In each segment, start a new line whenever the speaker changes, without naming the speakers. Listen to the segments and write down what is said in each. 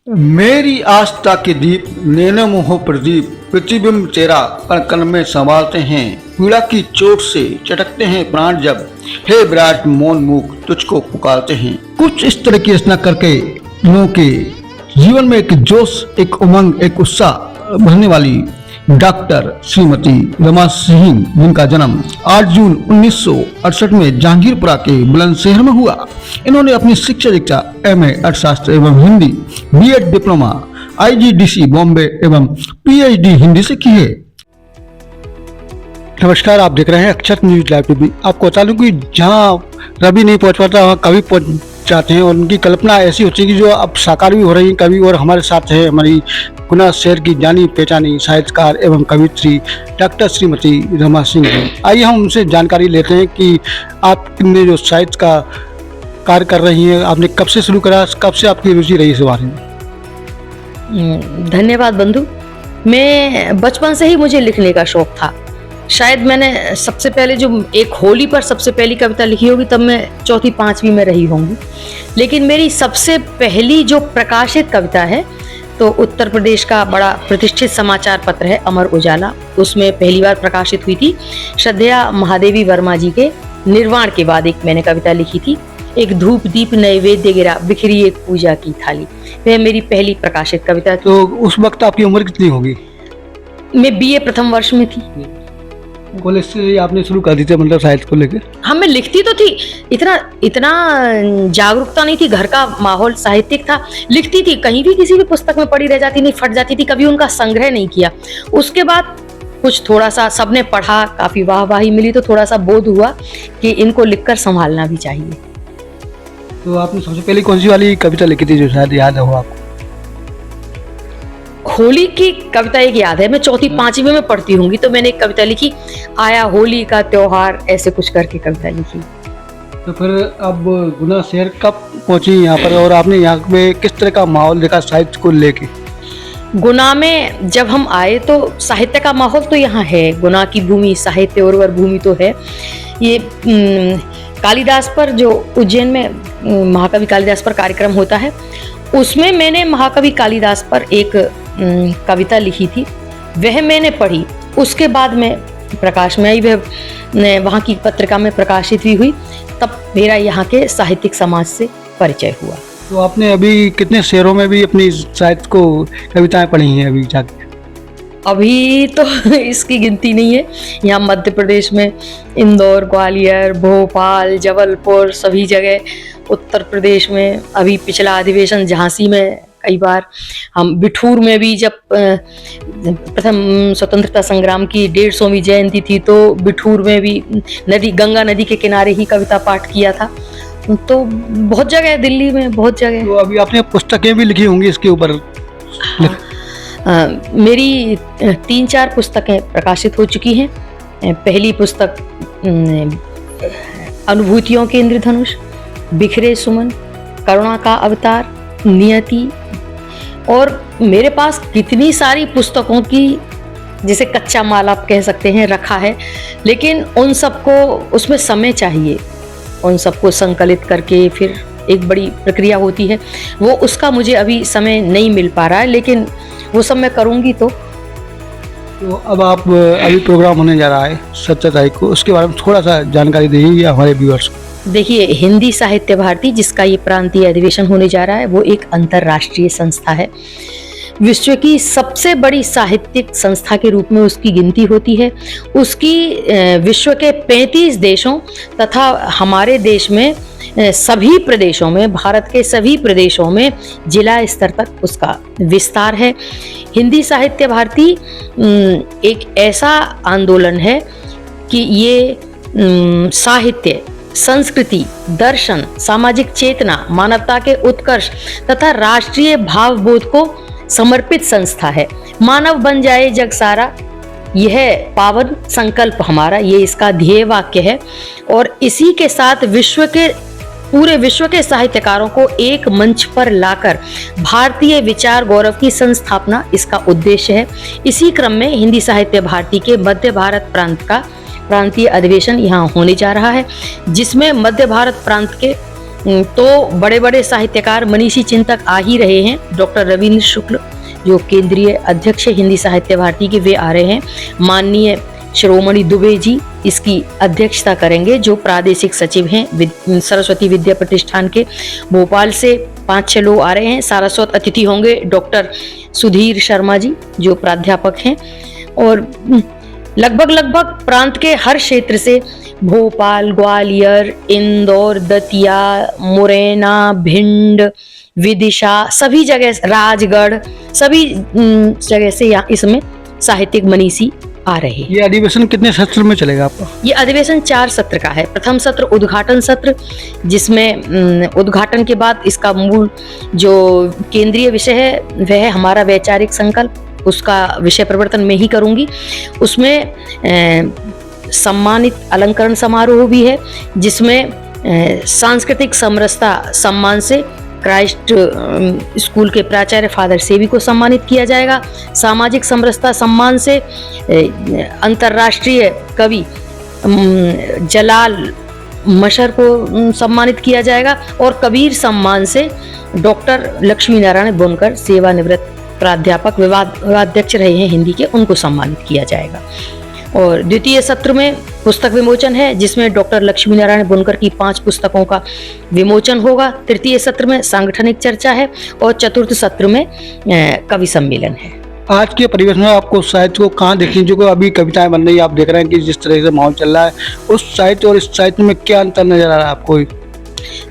मेरी आस्था के दीप नैनो मोह प्रदीप प्रतिबिंब तेरा कण कण में संभालते हैं। पीड़ा की चोट से चटकते हैं प्राण जब हे विराट मौन मूक तुझको पुकारते हैं। कुछ इस तरह की रचना करके लोगों के जीवन में एक जोश, एक उमंग, एक उत्साह भरने वाली डॉक्टर श्रीमती रमा सिंह, जिनका जन्म 8 जून 1968 में जहांगीरपुरा के बुलंदशहर में हुआ। इन्होंने अपनी शिक्षा दीक्षा MA अर्थशास्त्र एवं Hindi, B.Ed diploma IGDC Bombay एवं PhD हिंदी से की है। नमस्कार, आप देख रहे हैं अक्षर न्यूज लाइव टीवी। आपको बता दूं कि जहां रवि नहीं पहुंच पाता वहां कवि पहुंच जाते हैं और उनकी कल्पना ऐसी होती है कि जो अब साकार भी हो रही है कवि। और हमारे साथ है हमारी गुना शहर की जानी पहचानी साहित्यकार एवं कवित्री डॉक्टर श्रीमती रमा सिंह जी। आइए हम उनसे जानकारी लेते हैं कि आपने जो साहित्य का कार्य कर रही हैं, आपने कब से शुरू करा, कब से आपकी रुचि रही इस बारे में?
धन्यवाद बंधु। मैं बचपन से ही मुझे लिखने का शौक था। शायद मैंने सबसे पहले जो एक होली पर सबसे पहली कविता लिखी होगी तब मैं 4वीं 5वीं में रही होंगी। लेकिन मेरी सबसे पहली जो प्रकाशित कविता है तो उत्तर प्रदेश का बड़ा प्रतिष्ठित समाचार पत्र है अमर उजाला, उसमें पहली बार प्रकाशित हुई थी। श्रद्धेया महादेवी वर्मा जी के निर्वाण के बाद एक मैंने कविता लिखी थी, एक धूप दीप नैवेद्य गिरा बिखरी एक पूजा की थाली। वह मेरी पहली प्रकाशित कविता थी।
तो उस वक्त आपकी उम्र कितनी होगी?
मैं BA प्रथम वर्ष में थी।
कॉलेज से आपने शुरू कर दी थी मतलब साहित्य को लेकर?
हाँ, मैं लिखती तो थी, इतना जागरूकता नहीं थी, घर का माहौल साहित्यिक था। लिखती थी, कहीं भी किसी भी पुस्तक में पड़ी रह जाती, नहीं फट जाती थी, कभी उनका संग्रह नहीं किया। उसके बाद कुछ थोड़ा सा सबने पढ़ा, काफी वाहवाही मिली तो थोड़ा सा बोध हुआ कि इनको लिखकर संभालना भी चाहिए।
तो आपने सबसे पहले कौन सी वाली कविता लिखी थी जो शायद याद हो आपको?
होली की कविता एक याद है, मैं 4वीं 5वीं में पढ़ती होंगी तो मैंने एक कविता लिखी, आया होली का त्योहार, ऐसे कुछ करके कविता लिखी।
तो फिर अब गुना शहर कब पहुंची यहाँ पर और आपने यहाँ पे किस तरह का माहौल देखा साहित्य को लेके?
गुना में जब हम आए तो साहित्य का माहौल तो यहाँ है, गुना की भूमि साहित्य उर्वर भूमि तो है। ये कालिदास पर जो उज्जैन में महाकवि कालिदास पर कार्यक्रम होता है, उसमें मैंने महाकवि कालिदास पर एक कविता लिखी थी, वह मैंने पढ़ी। उसके बाद मैं प्रकाश में आई, वह वहाँ की पत्रिका में प्रकाशित भी हुई, तब मेरा यहाँ के साहित्यिक समाज से परिचय हुआ।
तो आपने अभी कितने शहरों में भी अपनी साहित्य को कविताएं पढ़ी हैं अभी जाके?
अभी तो इसकी गिनती नहीं है। यहाँ मध्य प्रदेश में इंदौर, ग्वालियर, भोपाल, जबलपुर, सभी जगह। उत्तर प्रदेश में अभी पिछला अधिवेशन झांसी में, कई बार हम बिठूर में भी, जब प्रथम स्वतंत्रता संग्राम की 150वीं जयंती थी तो बिठूर में भी गंगा नदी के किनारे ही कविता पाठ किया था। तो बहुत जगह, दिल्ली में बहुत जगह।
तो अभी आपने पुस्तकें भी लिखी होंगी इसके ऊपर?
मेरी 3-4 पुस्तकें प्रकाशित हो चुकी हैं। पहली पुस्तक अनुभूतियों के इंद्रधनुष, बिखरे सुमन, करुणा का अवतार, नियति, और मेरे पास कितनी सारी पुस्तकों की जैसे कच्चा माल आप कह सकते हैं रखा है, लेकिन उन सबको, उसमें समय चाहिए, उन सबको संकलित करके फिर एक बड़ी प्रक्रिया होती है, वो उसका मुझे अभी समय नहीं मिल पा रहा है, लेकिन वो सब मैं करूँगी। तो
अब आप अभी प्रोग्राम होने जा रहा है 17 तारीख को, उसके बारे में थोड़ा सा जानकारी दीजिए हमारे व्यूअर्स को।
देखिए, हिंदी साहित्य भारती जिसका ये प्रांतीय अधिवेशन होने जा रहा है, वो एक अंतर्राष्ट्रीय संस्था है। विश्व की सबसे बड़ी साहित्यिक संस्था के रूप में उसकी गिनती होती है। उसकी विश्व के 35 देशों तथा हमारे देश में सभी प्रदेशों में, भारत के सभी प्रदेशों में जिला स्तर तक उसका विस्तार है। हिंदी साहित्य भारती एक ऐसा आंदोलन है कि ये साहित्य, संस्कृति, दर्शन, सामाजिक चेतना, मानवता के उत्कर्ष तथा राष्ट्रीय भावबोध को समर्पित संस्था है। मानव बन जाए जग सारा, यह पावन संकल्प हमारा, ये इसका ध्येय वाक्य है। और इसी के साथ पूरे विश्व के साहित्यकारों को एक मंच पर लाकर भारतीय विचार गौरव की संस्थापना इसका उद्देश्य है। इसी क्रम में हिंदी साहित्य भारती के मध्य भारत प्रांत का प्रांतीय अधिवेशन यहाँ होने जा रहा है, जिसमें मध्य भारत प्रांत के तो बड़े बड़े साहित्यकार मनीषी चिंतक आ ही रहे हैं। डॉक्टर रविंद्र शुक्ल जो केंद्रीय अध्यक्ष हिंदी साहित्य भारती के, वे आ रहे हैं। माननीय शिरोमणि दुबे जी इसकी अध्यक्षता करेंगे, जो प्रादेशिक सचिव हैं सरस्वती विद्या प्रतिष्ठान के। भोपाल से 5-6 लोग आ रहे हैं। सारस्वत अतिथि होंगे डॉक्टर सुधीर शर्मा जी जो प्राध्यापक हैं। और लगभग प्रांत के हर क्षेत्र से, भोपाल, ग्वालियर, इंदौर, दतिया, मुरैना, भिंड, विदिशा, सभी जगह, राजगढ़, सभी जगह से यहाँ इसमें साहित्यिक मनीषी आ रहे हैं।
ये अधिवेशन कितने सत्र में चलेगा आपका?
ये अधिवेशन 4 सत्र का है। प्रथम सत्र उद्घाटन सत्र, जिसमें उद्घाटन के बाद इसका मूल जो केंद्रीय विषय है वह है हमारा वैचारिक संकल्प, उसका विषय प्रवर्तन में ही करूंगी। उसमें सम्मानित अलंकरण समारोह भी है, जिसमें सांस्कृतिक समरसता सम्मान से क्राइस्ट स्कूल के प्राचार्य फादर सेवी को सम्मानित किया जाएगा। सामाजिक समरसता सम्मान से अंतर्राष्ट्रीय कवि जलाल मशर को सम्मानित किया जाएगा। और कबीर सम्मान से डॉक्टर लक्ष्मी नारायण बुनकर, सेवानिवृत्त प्राध्यापक, विभागाध्यक्ष रहे हैं हिंदी के, उनको सम्मानित किया जाएगा। और द्वितीय सत्र में पुस्तक विमोचन है, जिसमें डॉक्टर लक्ष्मी नारायण बुनकर की 5 पुस्तकों का विमोचन होगा। तृतीय सत्र में सांगठनिक चर्चा है और चतुर्थ सत्र में कवि सम्मेलन है।
आज के परिवेश में आपको साहित्य को कहाँ देखिए, जो अभी कविताएं बन रही है, आप देख रहे हैं कि जिस तरह से माहौल चल रहा है, उस साहित्य और इस साहित्य में क्या अंतर नजर आ रहा है आपको?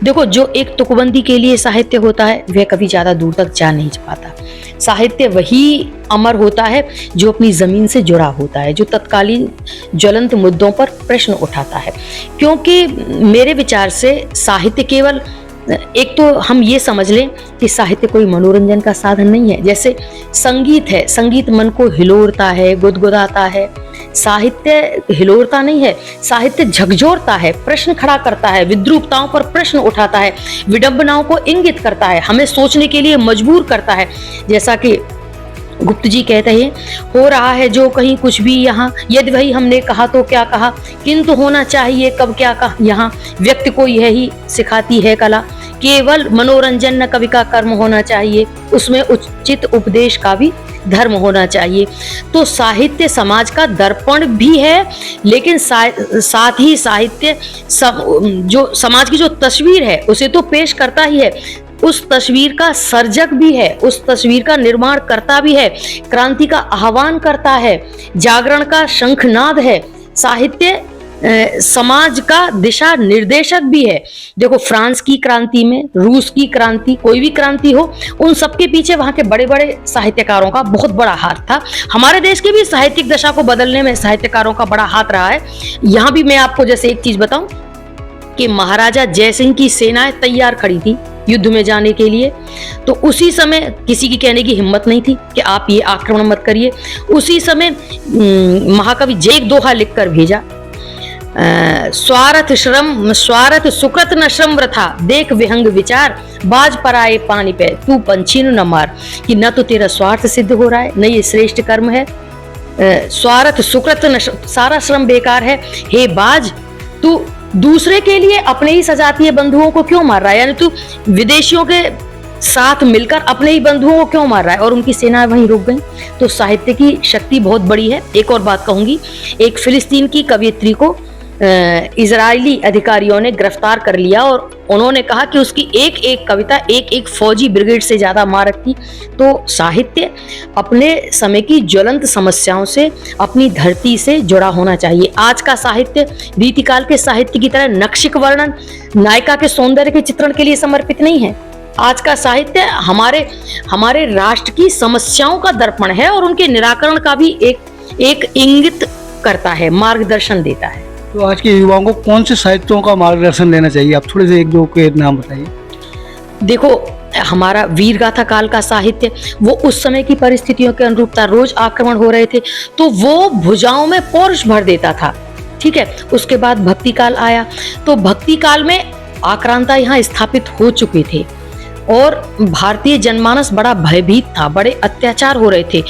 देखो, जो एक तुकबंदी के लिए साहित्य होता है वह कभी ज्यादा दूर तक जा नहीं पाता। साहित्य वही अमर होता है जो अपनी जमीन से जुड़ा होता है, जो तत्कालीन ज्वलंत मुद्दों पर प्रश्न उठाता है। क्योंकि मेरे विचार से साहित्य केवल, एक तो हम ये समझ लें कि साहित्य कोई मनोरंजन का साधन नहीं है। जैसे संगीत है, संगीत मन को हिलोरता है, गुदगुदाता है। साहित्य हिलोरता नहीं है, साहित्य झकझोरता है, प्रश्न खड़ा करता है, विद्रूपताओं पर प्रश्न उठाता है, विडंबनाओं को इंगित करता है, हमें सोचने के लिए मजबूर करता है। जैसा कि गुप्त जी कहते हैं, हो रहा है जो कहीं कुछ भी यहाँ, यदि वही हमने कहा तो क्या कहा, किंतु होना चाहिए कब क्या कहा यहाँ। व्यक्ति को यही सिखाती है कला, केवल मनोरंजन न कवि का कर्म होना चाहिए, उसमें उचित उपदेश का भी धर्म होना चाहिए। तो साहित्य समाज का दर्पण भी है, लेकिन साथ ही साहित्य जो समाज की जो तस्वीर है उसे तो पेश करता ही है, उस तस्वीर का सर्जक भी है, उस तस्वीर का निर्माण करता भी है, क्रांति का आह्वान करता है, जागरण का शंखनाद है। साहित्य समाज का दिशा निर्देशक भी है। देखो, फ्रांस की क्रांति में, रूस की क्रांति, कोई भी क्रांति हो, उन सबके पीछे वहां के बड़े बड़े साहित्यकारों का बहुत बड़ा हाथ था। हमारे देश की भी साहित्यिक दशा को बदलने में साहित्यकारों का बड़ा हाथ रहा है। यहाँ भी मैं आपको जैसे एक चीज बताऊं कि महाराजा जयसिंह की सेनाएं तैयार खड़ी थी युद्ध में जाने के लिए, तो उसी समय किसी की कहने की हिम्मत नहीं थी कि आप ये आक्रमण मत करिए। उसी समय महाकवि जय एक दोहा लिखकर भेजा, स्वार्थ सुकृत न श्रम वृथा, देख विहंग विचार, बाज पराए पानी पे, तू पंछी न मार। कि न तो तेरा स्वार्थ सिद्ध हो रहा है, न ये श्रेष्ठ कर्म है। स्वार्थ सुकृत न, सारा श्रम बेकार है। हे बाज, तू दूसरे के लिए अपने ही सजातीय बंधुओं को क्यों मार रहा है? यानी तू विदेशियों के साथ मिलकर अपने ही बंधुओं को क्यों मार रहा है? और उनकी सेनाएं वहीं रुक गईं। तो साहित्य की शक्ति बहुत बड़ी है। एक और बात कहूंगी, एक फिलिस्तीन की कवयित्री को इजरायली अधिकारियों ने गिरफ्तार कर लिया और उन्होंने कहा कि उसकी एक एक कविता एक एक फौजी ब्रिगेड से ज्यादा मारक थी। तो साहित्य अपने समय की ज्वलंत समस्याओं से, अपनी धरती से जुड़ा होना चाहिए। आज का साहित्य रीतिकाल के साहित्य की तरह नक्शिक वर्णन, नायिका के सौंदर्य के चित्रण के लिए समर्पित नहीं है। आज का साहित्य हमारे राष्ट्र की समस्याओं का दर्पण है और उनके निराकरण का भी एक इंगित करता है, मार्गदर्शन देता है।
तो आज के युवाओं को कौन से साहित्यों का मार्गदर्शन लेना चाहिए? आप थोड़े से एक दो के नाम बताइए। देखो,
हमारा वीर गाथा काल का साहित्य, वो उस समय की परिस्थितियों के अनुरूप था। रोज आक्रमण हो रहे थे तो वो भुजाओं में पौरुष भर देता था। ठीक है, उसके बाद भक्ति काल आया, तो भक्ति काल में आक्रांता यहाँ स्थापित हो चुके थे और भारतीय जनमानस बड़ा भयभीत था, बड़े अत्याचार हो रहे थे।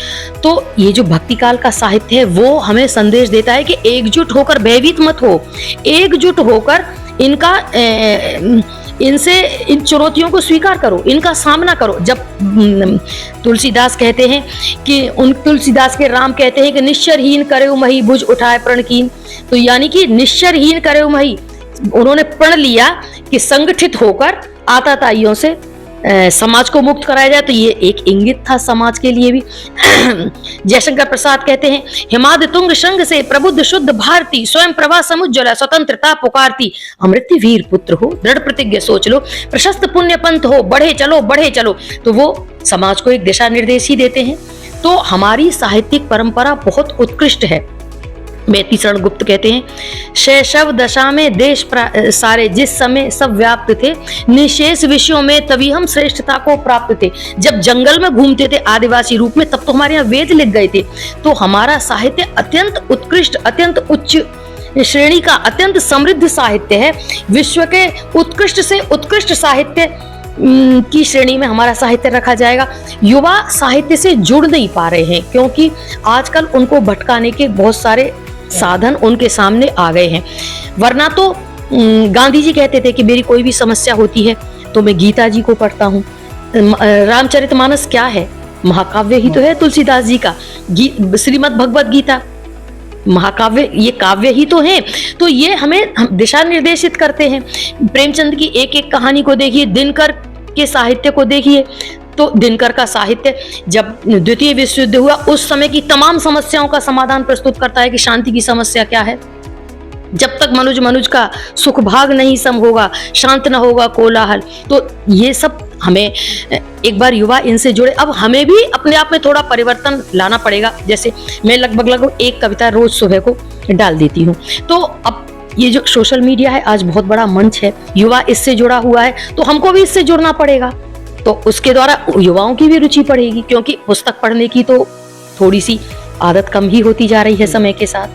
तो ये जो भक्ति काल का साहित्य है वो हमें संदेश देता है कि एकजुट होकर भयभीत मत हो, एकजुट होकर इनका इनसे, इन चुनौतियों को स्वीकार करो, इनका सामना करो। जब तुलसीदास कहते हैं कि तुलसीदास के राम कहते हैं कि निश्चरहीन करे मही भुज उठाए प्रण कीन, तो यानी कि निश्चरहीन करे मही, उन्होंने प्रण लिया कि संगठित होकर आताताइयों से समाज को मुक्त कराया जाए। तो ये एक इंगित था समाज के लिए भी। जयशंकर प्रसाद कहते हैं, हिमाद तुंग संग से प्रबुद्ध शुद्ध भारती, स्वयं प्रभा समुज्ज्वला स्वतंत्रता पुकारती, अमृत वीर पुत्र हो दृढ़ प्रतिज्ञ सोच लो, प्रशस्त पुण्य पंथ हो बढ़े चलो बढ़े चलो। तो वो समाज को एक दिशा निर्देश ही देते हैं। तो हमारी साहित्यिक परंपरा बहुत उत्कृष्ट है। बेती शरण गुप्त कहते हैं, शैशव दशा में देश सारे जिस समय सब व्याप्त थे, निशेष विषयों में तभी हम श्रेष्ठता को प्राप्त थे। जब जंगल में घूमते थे आदिवासी रूप में, तब तो हमारे यहाँ वेद लिख गए थे। तो हमारा साहित्य अत्यंत उत्कृष्ट, अत्यंत उच्च श्रेणी का, अत्यंत समृद्ध साहित्य है। विश्व के उत्कृष्ट से उत्कृष्ट साहित्य की श्रेणी में हमारा साहित्य रखा जाएगा। युवा साहित्य से जुड़ नहीं पा रहे हैं क्योंकि आजकल उनको भटकाने के बहुत सारे साधन उनके सामने आ गए हैं। वरना तो गांधी जी कहते थे कि मेरी कोई भी समस्या होती है तो मैं गीता जी को पढ़ता हूँ। रामचरितमानस क्या है? महाकाव्य ही तो है तुलसीदास जी का। श्रीमद् भगवत गीता महाकाव्य, ये काव्य ही तो हैं। तो ये हमें दिशा निर्देशित करते हैं। प्रेमचंद की एक एक कहानी को देखिए, दिनकर के साहित्य को देखिए। तो दिनकर का साहित्य जब द्वितीय विश्व युद्ध हुआ उस समय की तमाम समस्याओं का समाधान प्रस्तुत करता है कि शांति की समस्या क्या है। जब तक मनुज का सुख भाग नहीं सम होगा, शांत न होगा कोलाहल। तो ये सब हमें एक बार युवा इनसे जुड़े। अब हमें भी अपने आप में थोड़ा परिवर्तन लाना पड़ेगा। जैसे मैं लगभग एक कविता रोज सुबह को डाल देती हूँ। तो अब ये जो सोशल मीडिया है आज बहुत बड़ा मंच है, युवा इससे जुड़ा हुआ है, तो हमको भी इससे जुड़ना पड़ेगा। तो उसके द्वारा युवाओं की भी रुचि बढ़ेगी, क्योंकि पुस्तक पढ़ने की तो थोड़ी सी आदत कम ही होती जा रही है समय के साथ।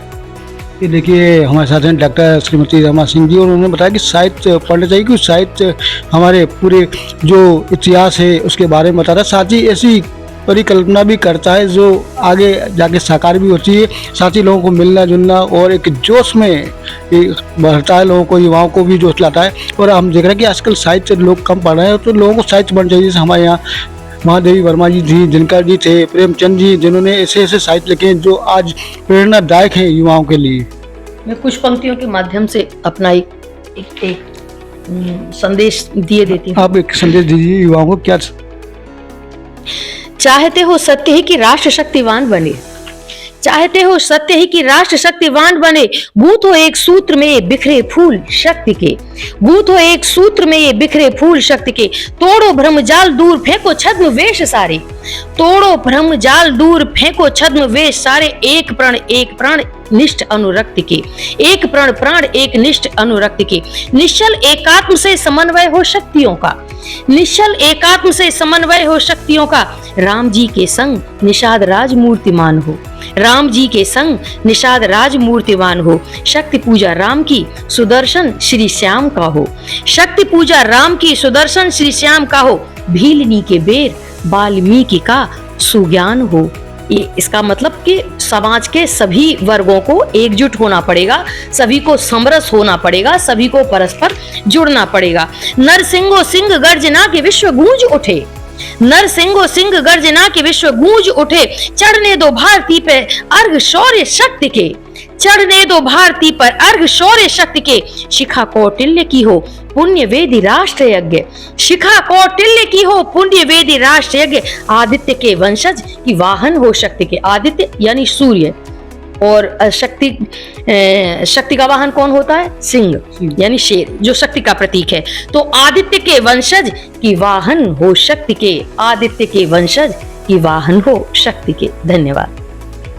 ये देखिए हमारे साथ हैं डॉक्टर श्रीमती रमा सिंह जी, और उन्होंने बताया कि साहित्य पढ़ना चाहिए, क्योंकि साहित्य हमारे पूरे जो इतिहास है उसके बारे में बताता है, साथ ही ऐसी परिकल्पना भी करता है जो आगे जाके साकार भी होती है। साथ ही लोगों को मिलना जुलना और एक जोश में बढ़ता है, लोगों को, युवाओं को भी जोश लाता है। और हम देख रहे हैं कि आजकल साहित्य लोग कम पढ़ रहे हैं, तो लोगों को साहित्य पढ़ना चाहिए। जैसे हमारे यहाँ महादेवी वर्मा जी थी, दिनकर जी थे, प्रेमचंद जी, जिन्होंने ऐसे ऐसे साहित्य लिखे हैं जो आज प्रेरणादायक हैं युवाओं के लिए।
मैं कुछ पंक्तियों के माध्यम से अपना एक संदेश दिए देती हूँ।
आप एक संदेश दीजिए युवाओं को। क्या
चाहते हो सत्य ही कि राष्ट्र शक्तिवान बने, चाहते हो सत्य ही कि राष्ट्र शक्तिवान बने, गूंथो एक सूत्र में ये बिखरे फूल शक्ति के, गूंथो एक सूत्र में ये बिखरे फूल शक्ति के, तोड़ो भ्रम जाल दूर फेंको छद्म वेश सारे, तोड़ो भ्रम जाल दूर फेंको छद्म वेश सारे, एक प्राण निष्ठ अनुरक्त के, एक प्राण एक निष्ठ अनुरक्त के, निश्चल एकात्म से समन्वय हो शक्तियों का, निश्चल एकात्म से समन्वय हो शक्तियों का, राम जी के संग निषाद राज मूर्तिमान हो, राम जी के संग निषाद राज मूर्तिमान हो, शक्ति पूजा राम की सुदर्शन श्री श्याम का हो, शक्ति पूजा राम की सुदर्शन श्री श्याम का हो, भीलनी के बेर वाल्मीकि का सुज्ञान हो। ये इसका मतलब कि समाज के सभी वर्गों को एकजुट होना पड़ेगा, सभी को समरस होना पड़ेगा, सभी को परस्पर जुड़ना पड़ेगा। नरसिंहो सिंह गर्जना के विश्व गूंज उठे, नरसिंहो सिंह गर्जना के विश्व गूंज उठे, चढ़ने दो भारती पे अर्घ शौर्य शक्ति के, चढ़ने दो भारती पर अर्घ शौर्य शक्ति के, शिखा कौटिल्य की हो पुण्य वेदी राष्ट्र यज्ञ, शिखा कौटिल्य की हो पुण्य वेदी राष्ट्र यज्ञ, आदित्य के वंशज की वाहन हो शक्ति के। आदित्य यानी सूर्य, और शक्ति का वाहन कौन होता है? सिंह यानी शेर, जो शक्ति का प्रतीक है। तो आदित्य के वंशज की वाहन हो शक्ति के, आदित्य के वंशज की वाहन हो शक्ति के। धन्यवाद।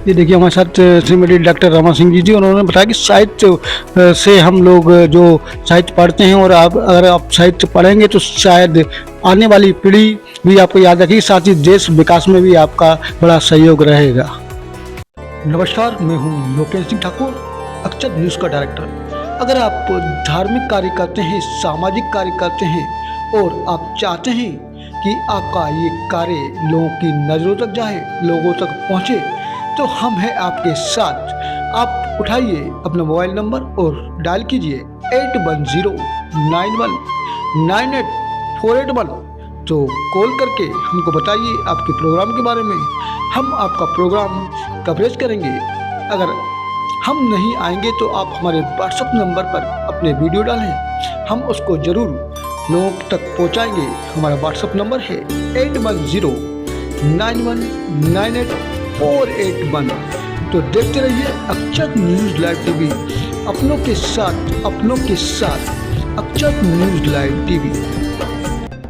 ये देखिए हमारे साथ श्रीमती डॉक्टर रमा सिंह जी, उन्होंने बताया कि साहित्य से हम लोग जो साहित्य पढ़ते हैं, और अगर आप साहित्य पढ़ेंगे तो शायद आने वाली पीढ़ी भी आपको याद रखेगी, साथ ही देश विकास में भी आपका बड़ा सहयोग रहेगा। नमस्कार, मैं हूँ लोकेश सिंह ठाकुर, अक्षत न्यूज़ का डायरेक्टर। अगर आप धार्मिक कार्य करते हैं, सामाजिक कार्य करते हैं, और आप चाहते हैं कि आपका ये कार्य लोगों की नज़रों तक जाए, लोगों तक पहुँचे, तो हम हैं आपके साथ। आप उठाइए अपना मोबाइल नंबर और डायल कीजिए 810919 984891। तो कॉल करके हमको बताइए आपके प्रोग्राम के बारे में, हम आपका प्रोग्राम कवरेज करेंगे। अगर हम नहीं आएंगे तो आप हमारे व्हाट्सएप नंबर पर अपने वीडियो डालें, हम उसको ज़रूर लोगों तक पहुंचाएंगे। हमारा व्हाट्सएप नंबर है 8109198481। तो देखते रहिए अक्षत न्यूज़ लाइव टीवी, अपनों के साथ अक्षत न्यूज़ लाइव टीवी।